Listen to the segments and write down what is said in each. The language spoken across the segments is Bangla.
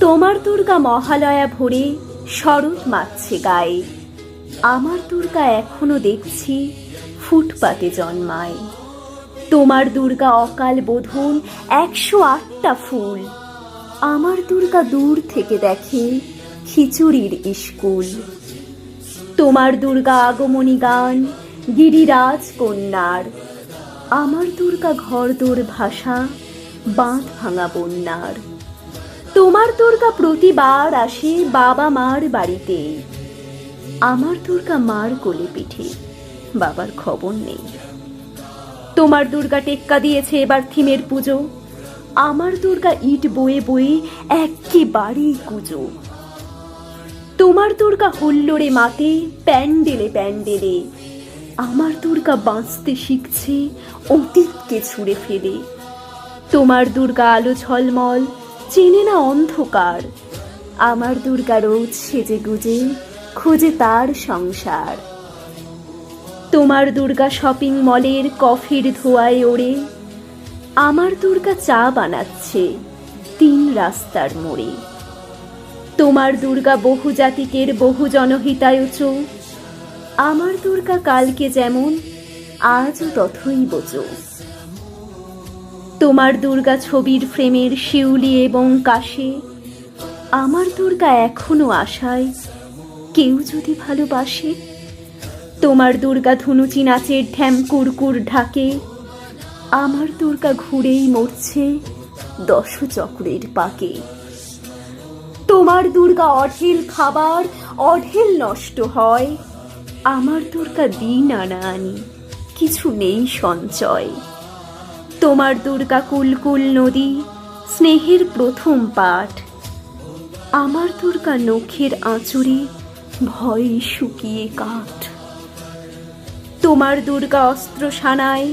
তোমার দুর্গা মহালয়া ভোরে শরৎ মাতছে গায়ে, আমার দুর্গা এখনো দেখছি ফুটপাতে জন্মায়। তোমার দুর্গা অকাল বোধন 108টা ফুল, আমার দুর্গা দূর থেকে দেখে খিচুড়ির স্কুল। তোমার দুর্গা আগমনী গান গিরিরাজ কন্যার, আমার দুর্গা ঘরদোর ভাষা বাঁধ ভাঙা বন্যার। তোমার দুর্গা প্রতিবার আসে বাবা মার বাড়িতে, আমার দুর্গা মার কোলে পিঠে, বাবার খবর নেই। তোমার দুর্গা টেক্কা দিয়েছে এবার থিমের পুজো, আমার দুর্গা ইট বয়ে বয়ে একেবারেই কুজো। তোমার দুর্গা হুল্লোড়ে মাতে প্যান্ডেলে প্যান্ডেলে, আমার দুর্গা বাঁচতে শিখছে অতীতকে ছুঁড়ে ফেলে। তোমার দুর্গা আলো ঝলমল চেনে না অন্ধকার, আমার দুর্গা রোজ সেজে গুজে খুঁজে তার সংসার। তোমার দুর্গা শপিং মলের কফির ধোঁয়ায় ওড়ে, আমার দুর্গা চা বানাচ্ছে 3 রাস্তার মোড়ে। তোমার দুর্গা বহু জাতিকের বহু জনহিতায়ুচ, আমার দুর্গা কালকে যেমন আজও তথই বোচো। তোমার দুর্গা ছবির ফ্রেমের শিউলি এবং কাশে, আমার দুর্গা এখনো আশায় কেউ যদি ভালোবাসে। তোমার দুর্গা ধুনুচি নাচের ঢ্যাম কুরকুর ঢাকে, আমার দুর্গা ঘুরেই মরছে 10 চক্রের পাকে। তোমার দুর্গা অঢেল খাবার অঢেল নষ্ট হয়, আমার দুর্গা দিন আনা আনি কিছু নেই সঞ্চয়। তোমার দুর্গা কুলকুল নদী স্নেহের প্রথম পাঠ, আমার দুর্গা নখের আঁচড়ে ভয়ে শুকিয়ে কাঠ। তোমার দুর্গা অস্ত্র সানায়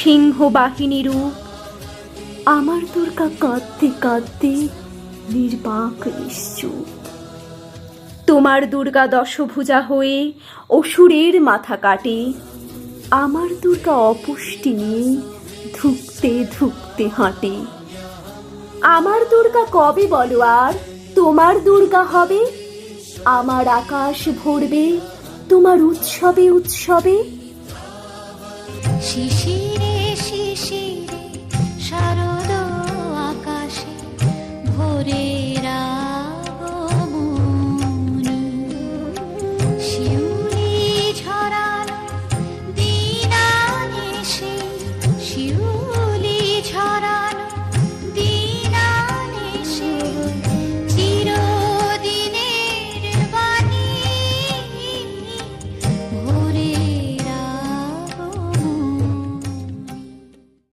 সিংহ বাহিনী রূপ, আমার দুর্গা কাঁদতে কাঁদতে নির্বাক নিশ্চুপ। তোমার দুর্গা দশভুজা হয়ে অসুরের মাথা কাটে, আমার দুর্গা অপুষ্টি নিয়ে ধুকতে ধুকতে হাঁটে। আমার দুর্গা কবে বলো আর তোমার দুর্গা হবে, আমার আকাশ ভরবে তোমার উৎসবে উৎসবে। শিশিরে শিশির